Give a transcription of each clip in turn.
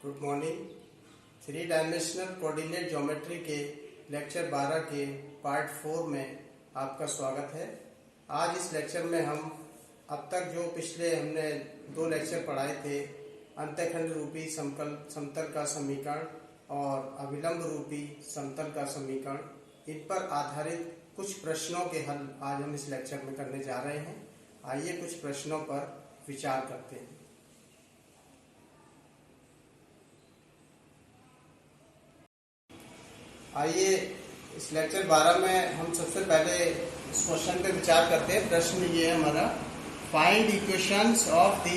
Good morning. 3 dimensional coordinate geometry के lecture 12 के part 4 में आपका स्वागत है। आज इस लेक्चर में हम अब तक जो पिछले हमने 2 लेक्चर पढ़ाए थे, अंतःखंड रूपी समतल का समीकरण और अभिलंब रूपी समतल का समीकरण, इन पर आधारित कुछ प्रश्नों के हल आज हम इस लेक्चर में करने जा रहे हैं। आइए कुछ प्रश्नों पर विचार करते हैं। आइए इस लेक्चर 12 में हम सबसे पहले इस क्वेश्चन पे विचार करते हैं। प्रश्न ये है हमारा, find equations of the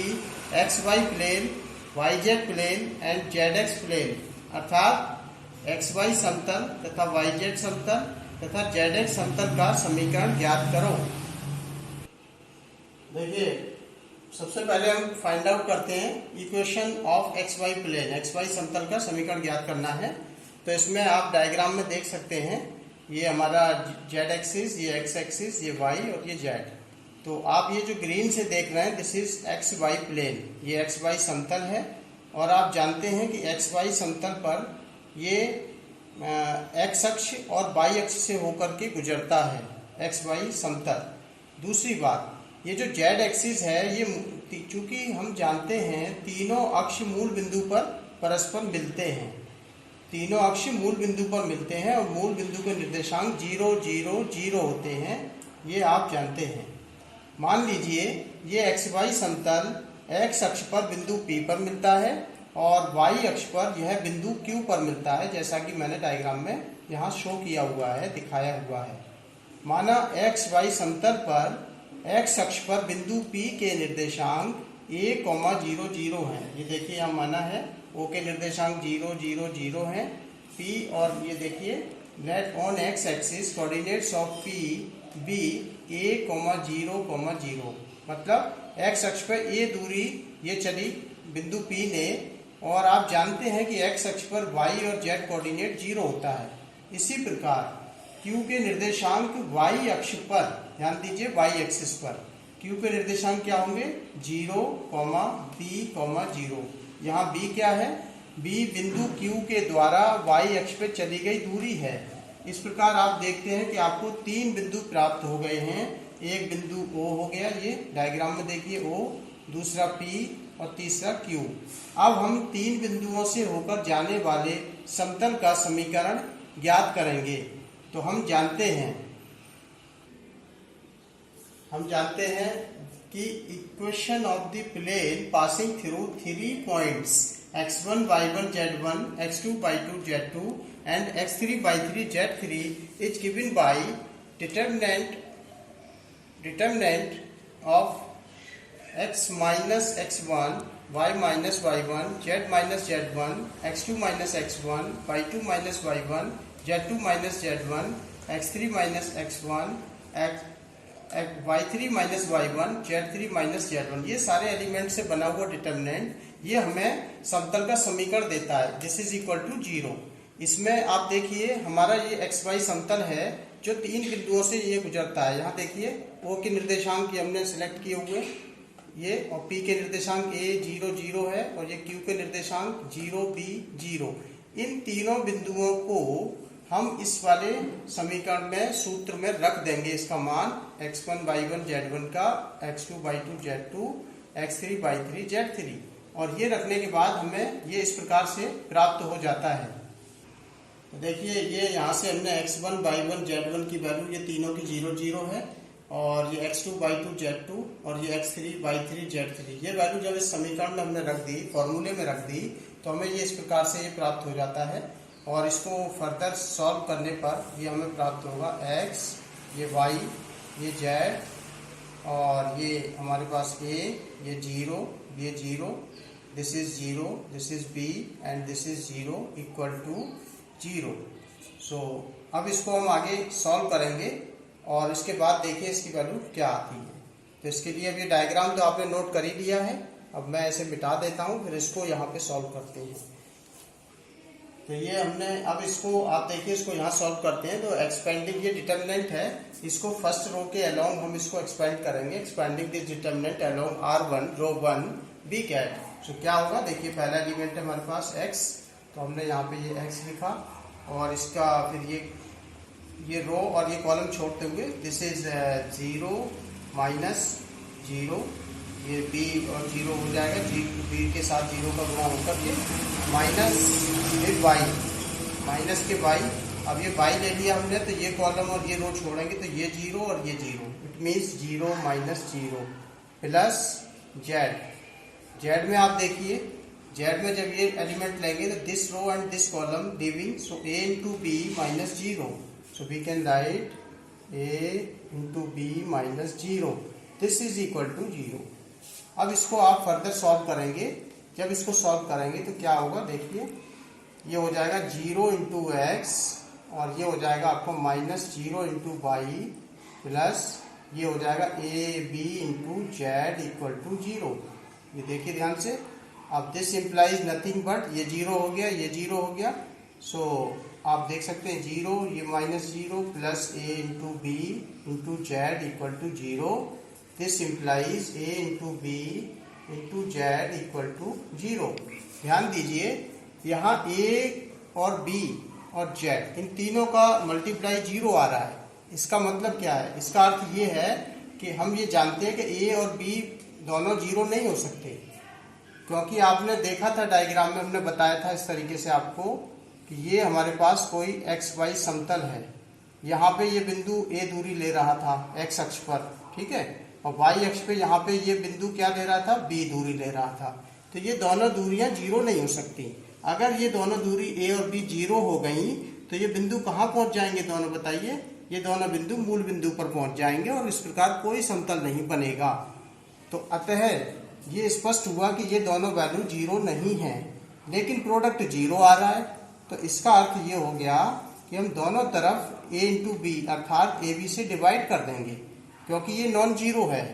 X Y plane, Y Z plane and Z X plane, अर्थात एक्स वाई समतल तथा वाई जेड समतल तथा जेड एक्स समतल का समीकरण ज्ञात करो। देखिए, सबसे पहले हम फाइंड आउट करते हैं equation of X Y plane, X Y समतल का समीकरण ज्ञात करना है। तो इसमें आप डायग्राम में देख सकते हैं, ये हमारा जेड एक्सिस, ये एक्स एक्सिस, ये वाई और ये जेड। तो आप ये जो ग्रीन से देख रहे हैं, this is X Y plane, ये एक्स वाई समतल है। और आप जानते हैं कि एक्स वाई समतल पर ये एक्स अक्ष और वाई अक्ष से होकर के गुजरता है, एक्स वाई समतल। दूसरी बात, ये जो जेड एक्सिस है, ये चूंकि हम जानते हैं तीनों अक्ष मूल बिंदु पर परस्पर मिलते हैं, तीनों अक्ष मूल बिंदु पर मिलते हैं और मूल बिंदु के निर्देशांक 0, 0, 0 होते हैं, ये आप जानते हैं। मान लीजिए ये एक्स वाई समतल एक्स अक्ष पर बिंदु P पर मिलता है और वाई अक्ष पर यह बिंदु Q पर मिलता है, जैसा कि मैंने डायग्राम में यहाँ शो किया हुआ है, दिखाया हुआ है। माना एक्स वाई समतल पर एक्स अक्ष पर बिंदु P के निर्देशांक a, 0, 0 हैं। ये देखिए यहाँ माना है O के निर्देशांक 0, 0, 0 हैं। P और ये देखिए let on X axis coordinates of P B a, 0, 0, मतलब एक्स अक्ष पर a दूरी ये चली बिंदु P ने, और आप जानते हैं कि एक्स अक्ष पर y और z कोऑर्डिनेट 0 होता है। इसी प्रकार Q के निर्देशांक y अक्ष पर, ध्यान दीजिए y एक्सिस पर Q के निर्देशांक क्या होंगे, 0, B, 0। यहाँ B क्या है, B बिंदु Q के द्वारा y अक्ष पे चली गई दूरी है। इस प्रकार आप देखते हैं कि आपको 3 बिंदु प्राप्त हो गए हैं। एक बिंदु O हो गया, ये डायग्राम में देखिए O, दूसरा P और तीसरा Q। अब हम 3 बिंदुओं से होकर जाने वाले समतल का समीकरण ज्ञात करेंगे। तो हम जानते हैं कि equation of the plane passing through 3 points x1, y1, z1, x2, y2, z2 and x3, y3, z3 is given by determinant of x minus x1, y minus y1, z minus z1, x2 minus x1, y2 minus y1, z2 minus z1, x3 minus x1, y3 minus y1, z3 minus z1, ये सारे element से बना हुआ determinant ये हमें समतल का समीकरण देता है। This is equal to 0। इसमें आप देखिए हमारा ये एक्स वाई समतल है जो 3 बिंदुओं से ये गुजरता है। यहाँ देखिए O के निर्देशांक ये हमने सिलेक्ट किए हुए ये, और P के निर्देशांक A 0, 0 है और ये Q के निर्देशांक 0, B, 0। इन तीनों बिंदुओं को हम इस वाले समीकरण में सूत्र में रख देंगे। इसका मान x1, y1, z1 का x2, y2, z2, x3, y3, z3, और ये रखने के बाद हमें ये इस प्रकार से प्राप्त हो जाता है। तो देखिए ये यहाँ से हमने x1, y1, z1 की वैल्यू ये तीनों की 0, 0 है, और ये x2, y2, z2 और ये x3, y3, z3, ये वैल्यू जब इस समीकरण में हमने रख दी, फॉर्मूले में रख दी, तो हमें ये इस प्रकार से ये प्राप्त हो जाता है। और इसको फर्दर सॉल्व करने पर ये हमें प्राप्त होगा x, ये y, ये z, और ये हमारे पास a, ये 0, ये 0, this is 0, this is b and this is 0 equal to 0। So अब इसको हम आगे सॉल्व करेंगे और इसके बाद देखिए इसकी वैल्यू क्या आती है। तो इसके लिए अब ये डायग्राम तो आपने नोट कर ही लिया है, अब मैं इसे मिटा देता हूँ, फिर इसको यहाँ पे सॉल्व करते हैं। तो ये हमने अब इसको आप देखिए इसको यहाँ सॉल्व करते हैं। तो एक्सपेंडिंग ये डिटर्मिनेंट है, इसको फर्स्ट रो के अलोंग हम इसको एक्सपेंड करेंगे। Expanding this determinant along R1 row 1 by कैट। तो क्या होगा, देखिए पहला एलिमेंट है हमारे पास x, तो हमने यहाँ पे ये x लिखा और इसका फिर ये रो और ये कॉलम छोड़ते हुए दिस इज 0 माइनस 0, ये b और 0 हो जाएगा, b के साथ 0 का गुणा होकर के माइनस फिर y, माइनस के y। अब ये y ले लिया हमने तो ये कॉलम और ये रो छोड़ेंगे तो ये 0 और ये 0, it means 0 minus 0 plus z में आप देखिए z में जब ये एलिमेंट लेंगे तो this row and this column leaving, so a into B minus 0, so we can write a into B minus 0, this is equal to 0। अब इसको आप फर्दर सॉल्व करेंगे, जब इसको सॉल्व करेंगे तो क्या होगा, देखिए ये हो जाएगा 0 इंटू एक्स और ये हो जाएगा आपको माइनस 0 इंटू वाई प्लस ये हो जाएगा A B into Z equal to 0। ये देखिए ध्यान से, अब दिस इम्प्लाइज नथिंग बट ये 0 हो गया, ये 0 हो गया, सो आप देख सकते हैं 0 ये minus 0 plus A into B into Z equal to 0, this implies A into B into Z equal to 0। ध्यान दीजिए यहाँ a और b और z इन तीनों का मल्टीप्लाई 0 आ रहा है, इसका मतलब क्या है, इसका अर्थ ये है कि हम ये जानते हैं कि a और b दोनों 0 नहीं हो सकते, क्योंकि आपने देखा था डायग्राम में, हमने बताया था इस तरीके से आपको कि ये हमारे पास कोई एक्स वाई समतल है, यहाँ पे ये बिंदु a दूरी ले रहा था x अक्ष पर, ठीक है, और y अक्ष पे यहाँ पे ये बिंदु क्या ले रहा था, b दूरी ले रहा था, तो ये दोनों दूरियां 0 नहीं हो सकती। अगर ये दोनों दूरी a और b 0 हो गई तो ये बिंदु कहाँ पहुंच जाएंगे दोनों, बताइए, ये दोनों बिंदु मूल बिंदु पर पहुंच जाएंगे और इस प्रकार कोई समतल नहीं बनेगा। तो अतः ये स्पष्ट हुआ कि ये दोनों वैल्यू 0 नहीं है, लेकिन प्रोडक्ट 0 आ रहा है, तो इसका अर्थ ये हो गया कि हम दोनों तरफ a इंटू बी अर्थात ए बी से डिवाइड कर देंगे, क्योंकि ये नॉन जीरो है,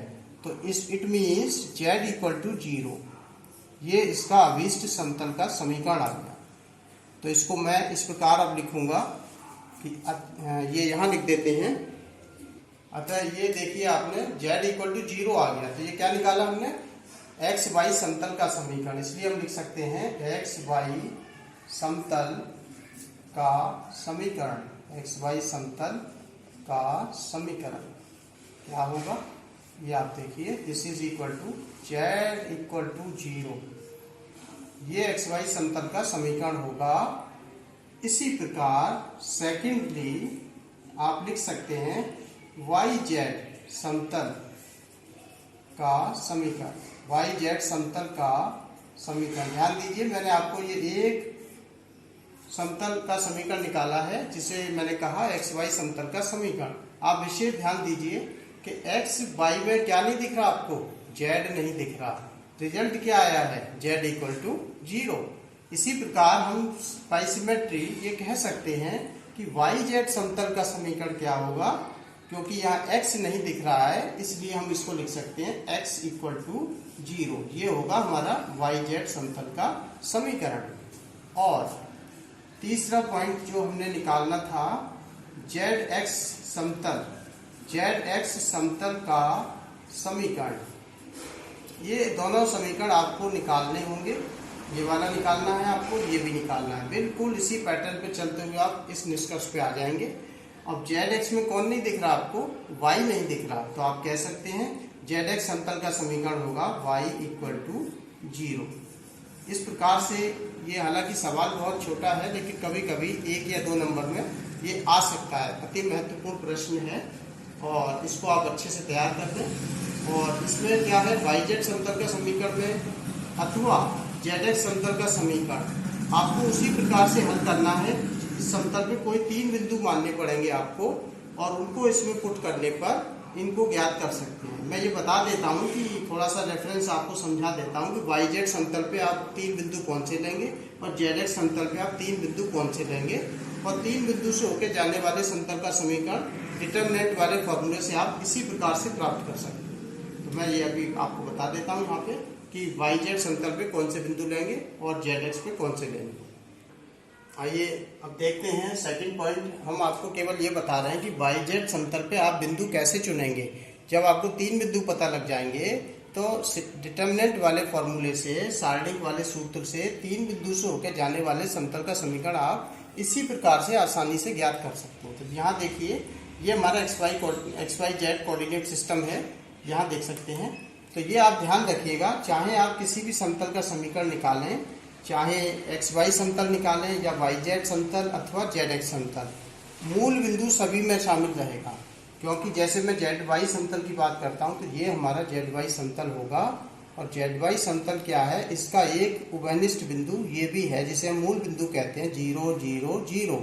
तो it means z equal to 0। ये इसका अभीष्ट समतल का समीकरण आ गया। तो इसको मैं इस प्रकार अब लिखूंगा कि ये यहाँ लिख देते हैं। अतः ये देखिए आपने z इक्वल टू 0 आ गया, तो ये क्या निकाला हमने, एक्स वाई समतल का समीकरण, इसलिए हम लिख सकते हैं एक्स वाई समतल का समीकरण, एक्स वाई समतल का समीकरण क्या होगा, ये आप देखिए, this is equal to z equal to 0, ये एक्स वाई समतल का समीकरण होगा। इसी प्रकार सेकेंडली आप लिख सकते हैं वाई जेड समतल का समीकरण, वाई जेड समतल का समीकरण। ध्यान दीजिए मैंने आपको ये एक समतल का समीकरण निकाला है जिसे मैंने कहा एक्स वाई समतल का समीकरण। आप विशेष ध्यान दीजिए कि एक्स वाई में क्या नहीं दिख रहा आपको, जेड नहीं दिख रहा, रिजल्ट क्या आया है, z इक्वल टू 0। इसी प्रकार हम बाय सिमेट्री ये कह सकते हैं कि yz समतल का समीकरण क्या होगा, क्योंकि यहाँ x नहीं दिख रहा है इसलिए हम इसको लिख सकते हैं x इक्वल टू 0। ये होगा हमारा yz समतल का समीकरण। और तीसरा पॉइंट जो हमने निकालना था zx समतल का समीकरण, ये दोनों समीकरण आपको निकालने होंगे, ये वाला निकालना है आपको, ये भी निकालना है, बिल्कुल इसी पैटर्न पे चलते हुए आप इस निष्कर्ष पे आ जाएंगे। अब zx में कौन नहीं दिख रहा आपको, y नहीं दिख रहा, तो आप कह सकते हैं zx समतल का समीकरण होगा y इक्वल टू 0। इस प्रकार से ये, हालांकि सवाल बहुत छोटा है लेकिन कभी कभी 1 या 2 नंबर में ये आ सकता है, अति महत्वपूर्ण प्रश्न है और इसको आप अच्छे से तैयार कर दें। और इसमें क्या है, yz समतल का समीकरण में अथवा zx समतल का समीकरण आपको उसी प्रकार से हल करना है। इस समतल पे कोई 3 बिंदु मानने पड़ेंगे आपको और उनको इसमें पुट करने पर इनको ज्ञात कर सकते हैं। मैं ये बता देता हूँ कि थोड़ा सा रेफरेंस आपको समझा देता हूँ कि yz समतल पे आप 3 बिंदु कौन से लेंगे और zx समतल पे आप 3 बिंदु कौन से लेंगे, और 3 बिंदु से होकर जाने वाले समतल का समीकरण डिटरमिनेंट वाले फॉर्मूले से आप इसी प्रकार से प्राप्त कर सकते हैं। तो मैं ये अभी आपको बता देता हूँ यहाँ पे कि yz समतल पे कौन से बिंदु लेंगे और zx पे कौन से लेंगे। आइए अब देखते हैं सेकंड पॉइंट। हम आपको केवल ये बता रहे हैं कि yz समतल पे आप बिंदु कैसे चुनेंगे। जब आपको 3 बिंदु पता लग जाएंगे तो डिटर्मिनेंट वाले फॉर्मूले से, सारणिक वाले सूत्र से 3 बिंदु से होकर जाने वाले समतल का समीकरण आप इसी प्रकार से आसानी से ज्ञात कर सकते हो। तो यहाँ देखिए, ये हमारा X Y Z coordinate system है, यहाँ देख सकते हैं। तो ये आप ध्यान रखिएगा, चाहे आप किसी भी समतल का समीकरण निकालें, चाहे एक्स वाई समतल निकालें या वाई जेड समतल अथवा जेड एक्स समतल, मूल बिंदु सभी में शामिल रहेगा। क्योंकि जैसे मैं जेड वाई समतल की बात करता हूँ तो ये हमारा जेड वाई समतल होगा, और जेड वाई समतल क्या है, इसका एक उभयनिष्ठ बिंदु ये भी है जिसे हम मूल बिंदु कहते हैं, 0 0 0।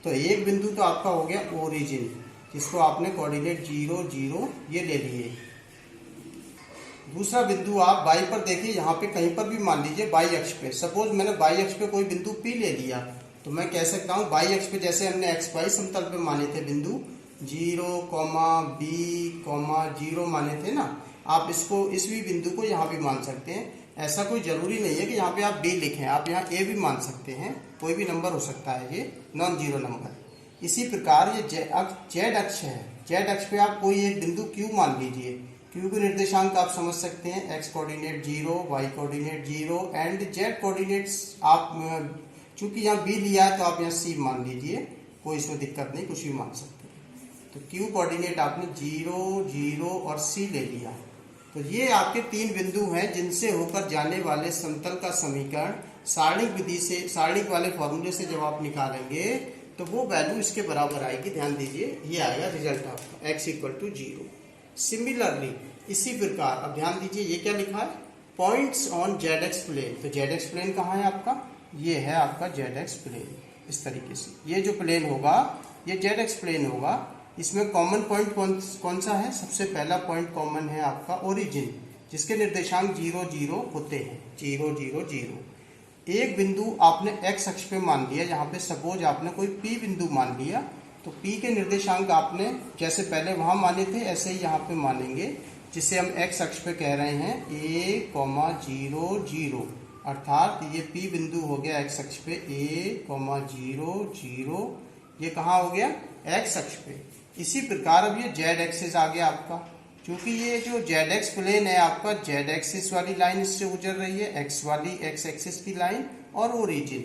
तो एक बिंदु तो आपका हो गया ओरिजिन, जिसको आपने कोऑर्डिनेट 0 0 ये ले लिए। दूसरा बिंदु आप बाई पर देखिए, यहाँ पे कहीं पर भी मान लीजिए बाई अक्ष पे, सपोज मैंने बाई अक्ष पे कोई बिंदु पी ले लिया, तो मैं कह सकता हूँ बाई अक्ष पे जैसे हमने एक्स वाई समतल पे माने थे बिंदु 0, B, 0 माने थे ना, आप इसको इस भी बिंदु को यहाँ भी मान सकते हैं। ऐसा कोई जरूरी नहीं है कि यहाँ पे आप B लिखें, आप यहाँ A भी मान सकते हैं, कोई भी नंबर हो सकता है, ये नॉन जीरो नंबर। इसी प्रकार ये जेड अक्ष है, जेड अक्ष पे आप कोई एक बिंदु Q मान लीजिए। Q के निर्देशांक आप समझ सकते हैं, x coordinate 0, y coordinate 0 and z coordinates आप चूंकि यहाँ B लिया है तो आप यहाँ C मान लीजिए, कोई इसमें दिक्कत नहीं, कुछ भी मान सकते हैं। तो Q कोऑर्डिनेट आपने 0 0 और C ले लिया। तो ये आपके 3 बिंदु हैं जिनसे होकर जाने वाले समतल का समीकरण सारणिक विधि से, सारणिक वाले फॉर्मूले से जब आप निकालेंगे तो वो वैल्यू इसके बराबर आएगी। ध्यान दीजिए, ये आएगा रिजल्ट आपका x = 0। सिमिलरली इसी प्रकार अब ध्यान दीजिए, ये क्या लिखा है, points on Z X plane. तो जेड एक्स प्लेन कहाँ है आपका, ये है आपका जेड एक्स प्लेन। इस तरीके से ये जो प्लेन होगा ये जेड एक्स प्लेन होगा। इसमें कॉमन पॉइंट कौन सा है, सबसे पहला पॉइंट कॉमन है आपका ओरिजिन, जिसके निर्देशांक 0 0 होते हैं, 0 0 0। एक बिंदु आपने एक्स अक्ष पे मान लिया, यहाँ पे सपोज आपने कोई पी बिंदु मान लिया, तो P के निर्देशांक आपने जैसे पहले वहां माने थे ऐसे ही यहाँ पे मानेंगे, जिसे हम x अक्ष पे कह रहे हैं A, 0 0, अर्थात ये P बिंदु हो गया x अक्ष पे A, 0 0, ये कहाँ हो गया, x अक्ष पे। इसी प्रकार अब ये z एक्सिस आ गया आपका, क्योंकि ये जो z एक्स प्लेन है आपका, z एक्सिस वाली लाइन इससे गुजर रही है, x वाली x एक्सिस की लाइन और ओरिजिन।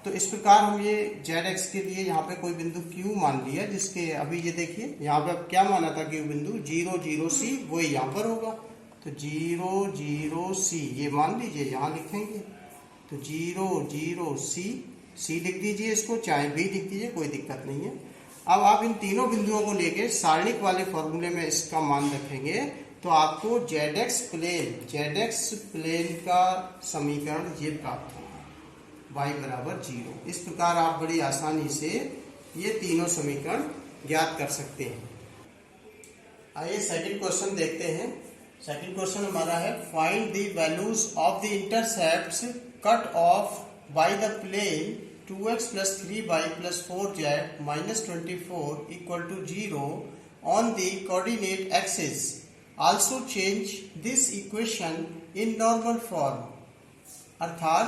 तो इस प्रकार हम ये जेड एक्स के लिए यहाँ पे कोई बिंदु Q मान लिया, जिसके अभी ये देखिए यहाँ पे अब क्या माना था, Q बिंदु 0 0 C, वही यहाँ पर होगा। तो 0 0 C ये मान लीजिए, यहाँ लिखेंगे तो 0 0 C लिख दीजिए, इसको चाहे B लिख दीजिए, कोई दिक्कत नहीं है। अब आप इन तीनों बिंदुओं को लेके सारणिक वाले फॉर्मूले में इसका मान रखेंगे तो आपको जेड एक्स प्लेन का समीकरण ये प्राप्त होगा, y = 0। इस प्रकार आप बड़ी आसानी से ये तीनों समीकरण ज्ञात कर सकते हैं। आइए सेकंड क्वेश्चन देखते हैं। सेकंड क्वेश्चन हमारा है, find the values of the intercepts cut off by the plane 2x + 3y + 4z - 24 = 0 on the coordinate axis. Also change this equation in normal form। अर्थात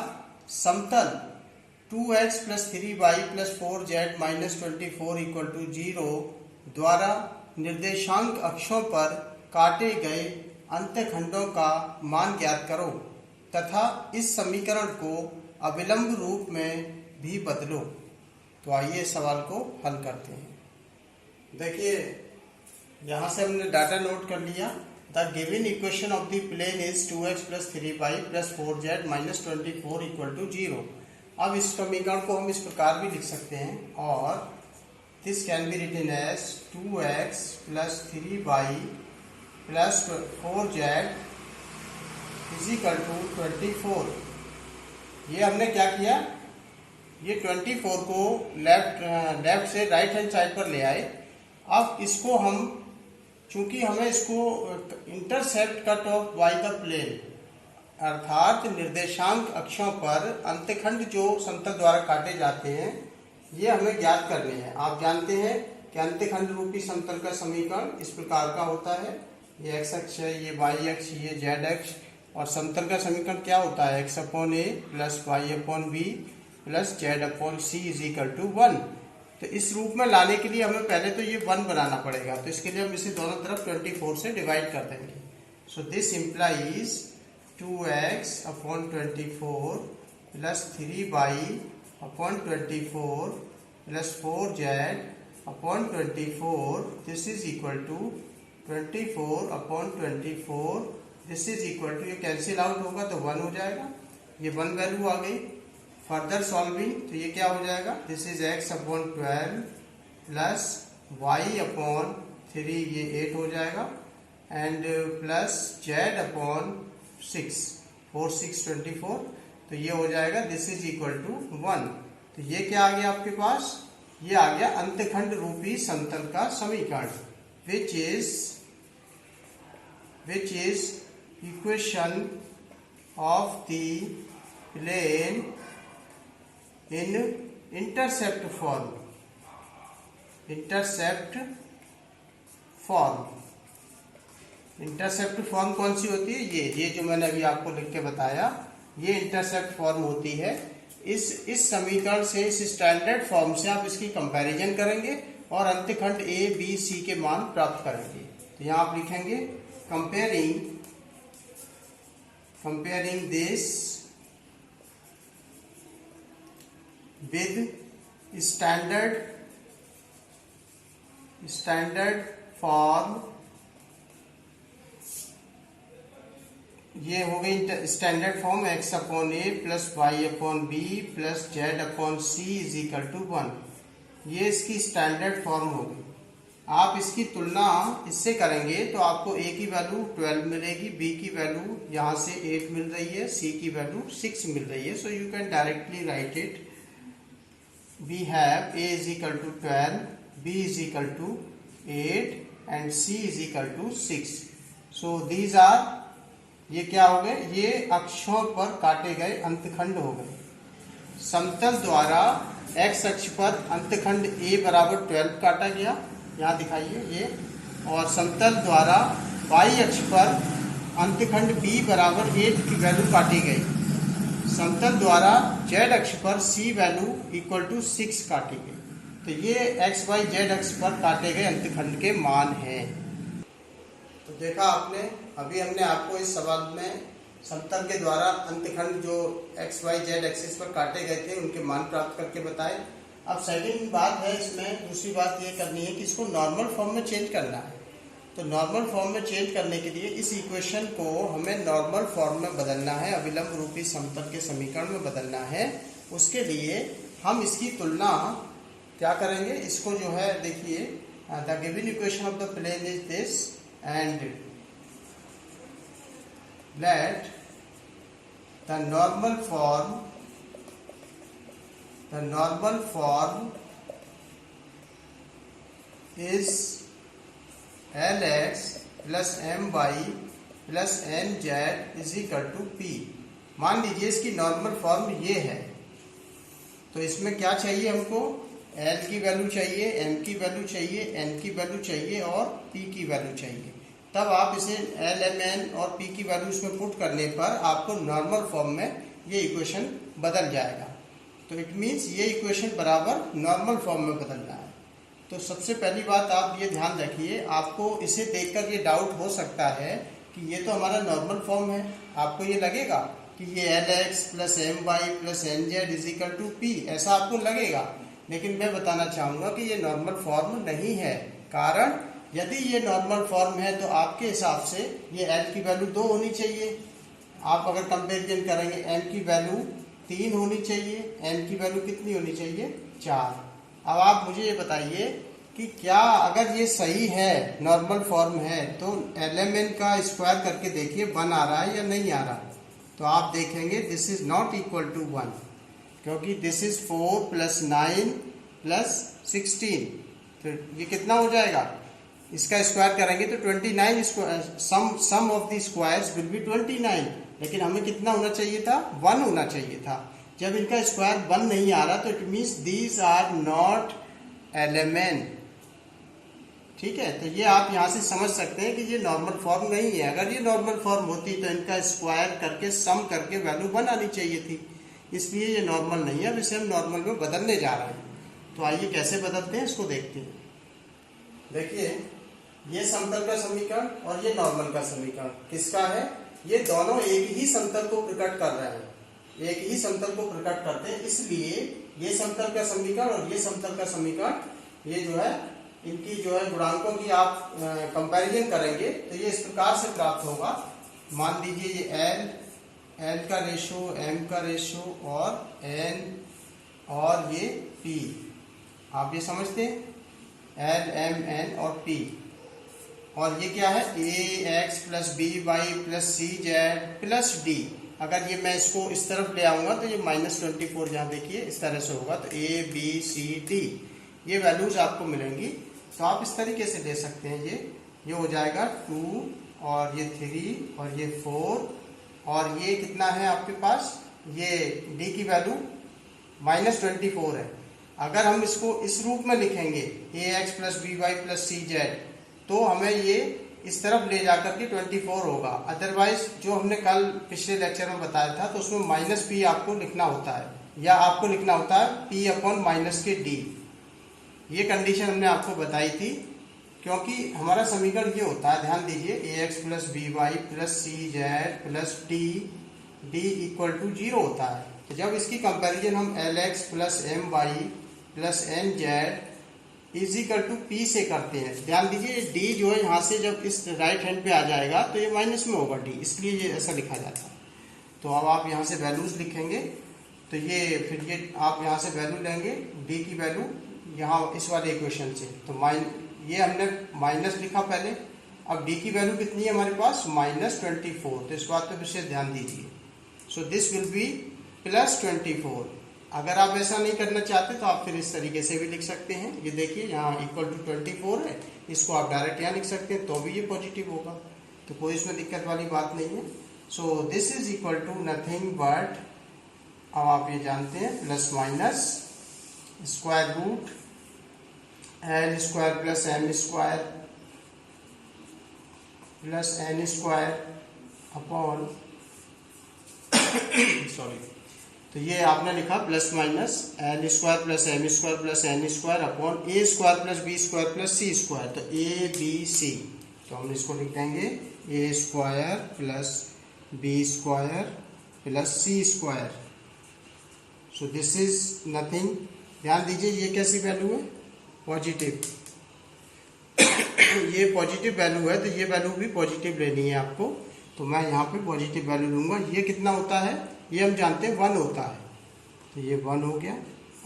समतल 2x + 3y + 4z - 24 = 0 द्वारा निर्देशांक अक्षों पर काटे गए अंतःखंडों का मान ज्ञात करो तथा इस समीकरण को अविलंब रूप में भी बदलो। तो आइए सवाल को हल करते हैं। देखिए यहाँ से हमने डाटा नोट कर लिया। The given equation of the plane is 2x + 3y + 4z - 24 = 0। अब इस समीकरण को हम इस प्रकार भी लिख सकते हैं, और this can be written as 2x + 3y + 4z = 24। ये हमने क्या किया, ये 24 को लेफ्ट से राइट हैंड साइड पर ले आए। अब इसको हम, चूंकि हमें इसको intercept cut off by the plane, अर्थात निर्देशांक अक्षों पर अंतःखंड जो समतल द्वारा काटे जाते हैं, ये हमें ज्ञात करने हैं। आप जानते हैं कि अंतःखंड रूपी समतल का समीकरण इस प्रकार का होता है, ये x अक्ष है, ये y अक्ष, ये z अक्ष, और समतल का समीकरण क्या होता है, x/a + y/b + z/c = 1। तो इस रूप में लाने के लिए हमें पहले तो ये 1 बनाना पड़ेगा, तो इसके लिए हम इसे दोनों तरफ 24 से डिवाइड कर देंगे। So this implies 2x upon 24 plus 3y upon 24 plus 4z upon 24. This is equal to 24 upon 24. This is equal to, ये कैंसिल आउट होगा तो 1 हो जाएगा, ये 1 वैल्यू आ गई. फर्दर सॉल्विंग तो ये क्या हो जाएगा, this is x upon 12 plus y upon 3, ये 8 हो जाएगा, एंड प्लस z अपॉन 6, 4 6 24, तो ये हो जाएगा दिस इज इक्वल टू 1. तो ये क्या आ गया आपके पास, ये आ गया अंतखंड रूपी समतल का समीकरण, which is equation of the plane in intercept form. Intercept form कौन सी होती है, ये जो मैंने अभी आपको लिख के बताया, ये इंटरसेप्ट फॉर्म होती है. इस समीकरण से, इस स्टैंडर्ड फॉर्म से आप इसकी कंपैरिजन करेंगे और अंतखंड ए बी सी के मान प्राप्त करेंगे. तो यहाँ आप लिखेंगे comparing this with standard form. ये हो गई standard form x upon a plus y upon b plus z upon c is equal to 1. ये इसकी स्टैंडर्ड फॉर्म हो गई. आप इसकी तुलना इससे करेंगे तो आपको a की वैल्यू 12 मिलेगी, b की वैल्यू यहाँ से 8 मिल रही है, c की वैल्यू 6 मिल रही है. So you can directly write it. We have a is equal to 12, b is equal to 8 and c is equal to 6. So these are, ये क्या हो गए, ये अक्षों पर काटे गए अंतखंड हो गए. समतल द्वारा x अक्ष पर अंतखंड a बराबर 12 काटा गया, यहाँ दिखाइए ये, और समतल द्वारा y अक्ष पर अंतखंड b बराबर 8 की वैल्यू काटी गई. समतल द्वारा z अक्ष पर c वैल्यू इक्वल टू 6 काटी गई. तो ये x y z अक्ष पर काटे गए अंतखंड के मान हैं. तो देखा आपने, अभी हमने आपको इस सवाल में समतल के द्वारा अंतखंड जो एक्स वाई जेड एक्सिस पर काटे गए थे उनके मान प्राप्त करके बताए. अब सेकंड बात है इसमें, दूसरी बात ये करनी है कि इसको नॉर्मल फॉर्म में चेंज करना है. तो नॉर्मल फॉर्म में चेंज करने के लिए इस इक्वेशन को हमें नॉर्मल फॉर्म में बदलना है, अविलंब रूपी समतल के समीकरण में बदलना है. उसके लिए हम इसकी तुलना क्या करेंगे, इसको जो है देखिए, the given equation of the plane is this and let the normal form is lx plus my plus nz is equal to p. मान लीजिए इसकी नॉर्मल फॉर्म ये है, तो इसमें क्या चाहिए हमको, l की वैल्यू चाहिए, m की वैल्यू चाहिए, n की वैल्यू चाहिए और p की वैल्यू चाहिए. तब आप इसे l, m, n और p की वैल्यू इसमें पुट करने पर आपको नॉर्मल फॉर्म में ये इक्वेशन बदल जाएगा. तो इट मीन्स ये इक्वेशन बराबर नॉर्मल फॉर्म में बदलना है. तो सबसे पहली बात आप ये ध्यान रखिए, आपको इसे देखकर ये डाउट हो सकता है कि ये तो हमारा नॉर्मल फॉर्म है. आपको ये लगेगा कि ये lx plus my plus nz is equal to p, ऐसा आपको लगेगा. लेकिन मैं बताना चाहूँगा कि ये नॉर्मल फॉर्म नहीं है. कारण यदि ये नॉर्मल फॉर्म है तो आपके हिसाब से ये l की वैल्यू 2 होनी चाहिए. आप अगर कंपेरिजन करेंगे m की वैल्यू 3 होनी चाहिए, n की वैल्यू कितनी होनी चाहिए, 4. अब आप मुझे ये बताइए कि क्या अगर ये सही है, नॉर्मल फॉर्म है, तो lmn का स्क्वायर करके देखिए 1 आ रहा है या नहीं आ रहा. तो आप देखेंगे this is not equal to 1, क्योंकि दिस इज 4 प्लस 9 प्लस 16. तो ये कितना हो जाएगा, इसका स्क्वायर करेंगे तो 29 sum of the squares will be 29. लेकिन हमें कितना होना चाहिए था, 1 होना चाहिए था. जब इनका स्क्वायर 1 नहीं आ रहा तो it means these are not element. ठीक है, तो ये आप यहाँ से समझ सकते हैं कि ये नॉर्मल फॉर्म नहीं है. अगर ये नॉर्मल फॉर्म होती तो इनका स्क्वायर करके सम करके वैल्यू 1 आनी चाहिए थी. इसलिए ये नॉर्मल नहीं है. अब इसे हम नॉर्मल में बदलने जा रहे हैं. तो आइए कैसे बदलते हैं इसको देखते हैं. देखिए ये समतल का समीकरण और ये नॉर्मल का समीकरण किसका है? ये दोनों एक ही समतल को प्रकट कर रहे हैं, एक ही समतल को प्रकट करते हैं, इसलिए ये समतल का समीकरण और ये समतल का समीकरण ये जो है इनकी जो है गुणांकों की आप कंपैरिजन करेंगे तो ये इस प्रकार से प्राप्त होगा। मान लीजिए ये L का रेशो, M का रेशो और N और ये P, आप ये समझते हैं L, M, N और P, और ये क्या है ax plus b y plus c z plus d. अगर ये मैं इसको इस तरफ ले आऊंगा तो ये -24 जहाँ देखिए इस तरह से होगा, तो a b c d ये वैल्यूज आपको मिलेंगी। तो आप इस तरीके से ले सकते हैं, ये हो जाएगा 2 और ये 3 और ये 4 और ये कितना है आपके पास, ये d की वैल्यू -24 है। अगर हम इसको इस रूप में लिखेंगे ax plus b y plus c z तो हमें ये इस तरफ ले जाकर के 24 होगा। अदरवाइज जो हमने कल पिछले लेक्चर में बताया था तो उसमें -p आपको लिखना होता है या आपको लिखना होता है p अपॉन माइनस के d। ये कंडीशन हमने आपको बताई थी क्योंकि हमारा समीकरण ये होता है, ध्यान दीजिए ax plus b y plus c z plus d equal to 0 होता है। तो जब इसकी कंपैरिजन हम lx plus m y plus n z is equal to p से करते हैं, ध्यान दीजिए डी जो है यहाँ से जब इस राइट हैंड पे आ जाएगा तो ये माइनस में होगा डी, इसलिए ये ऐसा लिखा जाता है। तो अब आप यहाँ से वैल्यूज लिखेंगे तो ये फिर ये आप यहाँ से वैल्यू लेंगे डी की वैल्यू यहाँ इस वाले इक्वेशन से, तो ये हमने माइनस लिखा पहले, अब डी की वैल्यू कितनी है हमारे पास -24, तो इस बात पर विशेष ध्यान दीजिए। So this will be +24। अगर आप ऐसा नहीं करना चाहते तो आप फिर इस तरीके से भी लिख सकते हैं, ये देखिए यहाँ इक्वल टू 24 है, इसको आप डायरेक्ट यहाँ लिख सकते हैं तो भी ये पॉजिटिव होगा, तो कोई इसमें दिक्कत वाली बात नहीं है। So this is equal to nothing but, अब आप ये जानते हैं plus minus square root L square plus M square plus N square upon sorry, तो ये आपने लिखा plus minus L square plus M square plus N square upon A square plus B square plus C square, तो A B C, तो हम इसको लिख देंगे A square plus B square plus C square. So this is nothing, ध्यान दीजिए ये कैसी वैल्यू है, पॉजिटिव ये पॉजिटिव वैल्यू है तो ये वैल्यू भी पॉजिटिव लेनी है आपको, तो मैं यहाँ पे पॉजिटिव वैल्यू लूंगा। ये कितना होता है ये हम जानते हैं 1 होता है, तो ये 1 हो गया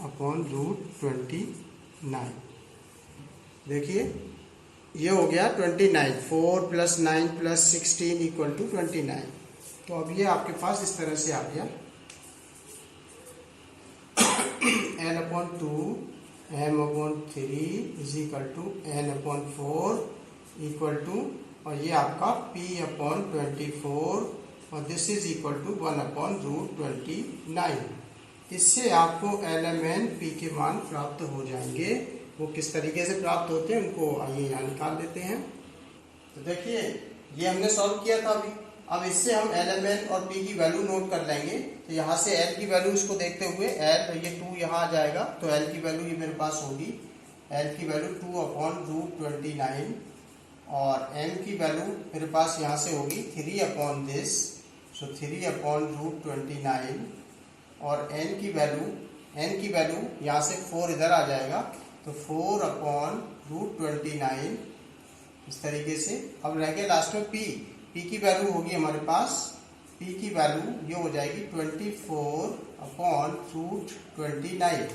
अपॉन √29। देखिए ये हो गया 29, 4 + 9 + 16 = 29। तो अब ये आपके पास इस तरह से आ गया n/2 m/3 = n/4 = और ये आपका p/24 और दिस इज इक्वल टू 1/√29। इससे आपको LMN P के मान प्राप्त हो जाएंगे। वो किस तरीके से प्राप्त होते हैं उनको आइए यहाँ निकाल देते हैं। तो देखिए ये हमने सॉल्व किया था अभी, अब इससे हम LMN और P की वैल्यू नोट कर लेंगे। तो यहाँ से L की वैल्यू इसको देखते हुए L, तो ये 2 यहाँ आ जाएगा, तो L की वैल्यू ये मेरे पास होगी, L की वैल्यू 2/√29 और M की वैल्यू मेरे पास यहाँ से होगी 3/this, सो 3/√29 और N की वैल्यू यहाँ से 4 इधर आ जाएगा, तो 4/√29 इस तरीके से। अब रह गया लास्ट में P की वैल्यू होगी हमारे पास, P की वैल्यू ये हो जाएगी 24/√29।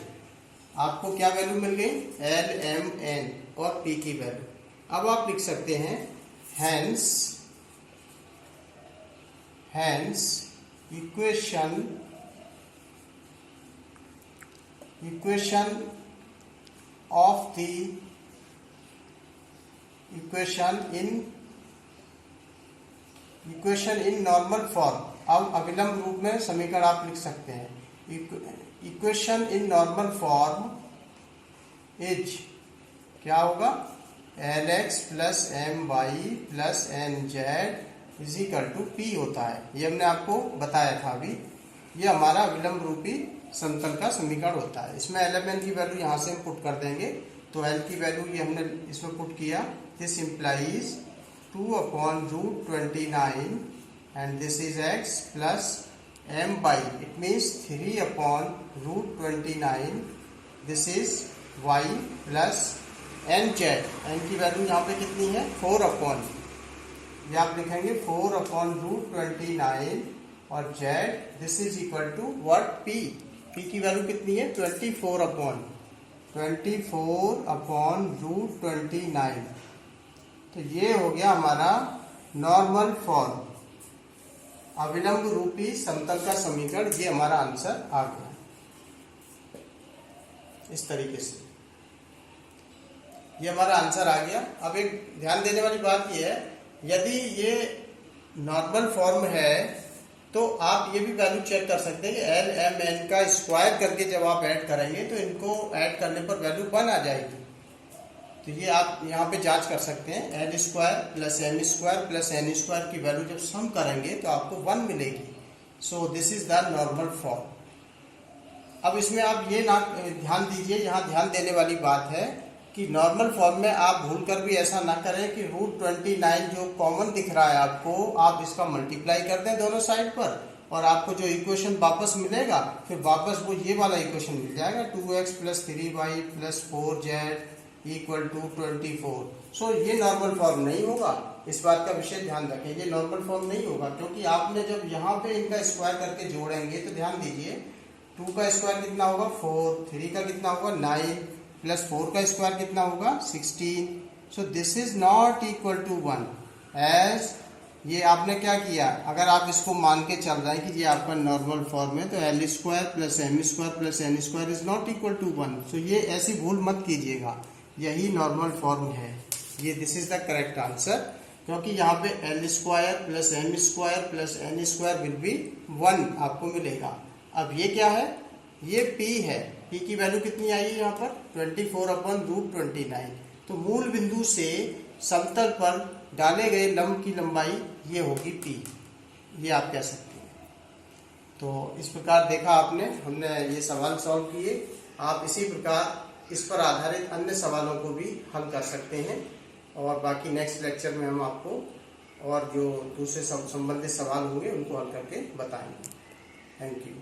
आपको क्या वैल्यू मिल गई, L, M, N और P की वैल्यू। अब आप लिख सकते हैं hence equation of the equation in normal form। अब अविलंब रूप में समीकरण आप लिख सकते हैं, equation in normal form is क्या होगा, Lx plus m y plus n z = P होता है। ये हमने आपको बताया था अभी, ये हमारा अविलंब रूपी समतल का समीकरण होता है। इसमें LMN की वैल्यू यहाँ से हम पुट कर देंगे तो एल की वैल्यू ये हमने इसमें पुट किया, this implies 2/√29 and this is x plus m by it means 3/√29, this is y plus nz। n की वैल्यू यहाँ पे कितनी है 4 ये आप लिखेंगे 4/√29 और z this is equal to what p की वैल्यू कितनी है 24/√29। तो ये हो गया हमारा नॉर्मल फॉर्म, अविलंब रूपी समतल का समीकरण। ये हमारा आंसर आ गया इस तरीके से, ये हमारा आंसर आ गया। अब एक ध्यान देने वाली बात ये है, यदि ये नॉर्मल फॉर्म है तो आप ये भी वैल्यू चेक कर सकते हैं कि एल एम एन का स्क्वायर करके जब आप ऐड करेंगे तो इनको ऐड करने पर वैल्यू 1 आ जाएगी। तो ये आप यहाँ पे जांच कर सकते हैं, l square plus M square plus N square की वैल्यू जब सम करेंगे तो आपको 1 मिलेगी। So this is the normal form. अब इसमें आप ये ना ध्यान दीजिए, यहाँ ध्यान देने वाली बात है कि नॉर्मल फॉर्म में आप भूलकर भी ऐसा ना करें कि √29 जो कॉमन दिख रहा है आपको, आप इसका मल्टीप्लाई कर दें दोनों साइड पर और आपको जो इक्वेशन वापस मिलेगा फिर वापस वो ये वाला इक्वेशन मिल जाएगा 2x plus 3y plus 4z equal to 24। So ये नॉर्मल फॉर्म नहीं होगा, इस बात का विशेष ध्यान रखें, ये नॉर्मल फॉर्म नहीं होगा क्योंकि आपने जब यहाँ पे इनका स्क्वायर करके जोड़ेंगे तो ध्यान दीजिए 2 का स्क्वायर कितना होगा 4, 3 का कितना होगा 9 प्लस 4 का स्क्वायर कितना होगा 16। So this is not equal to 1 as ये आपने क्या किया, अगर आप इसको मान के चल रहे हैं कि ये आपका नॉर्मल फॉर्म है तो l square plus M square plus N square is not equal to 1। So ये ऐसी भूल मत कीजिएगा, यही नॉर्मल फॉर्म है, ये this is the correct answer, क्योंकि यहाँ पे l square plus M square plus N square will be 1 आपको मिलेगा। अब ये क्या है, ये p है, p की वैल्यू कितनी आई है यहाँ पर 24/√29। तो मूल बिंदु से समतल पर डाले गए लंब की लंबाई ये होगी p, ये आप कह सकते हैं। तो इस प्रकार देखा आपने, हमने ये सवाल सॉल्व किए। आप इसी प्रकार इस पर आधारित अन्य सवालों को भी हल कर सकते हैं और बाकी नेक्स्ट लेक्चर में हम आपको और जो दूसरे संबंधित सवाल होंगे उनको हल करके बताएंगे। Thank you.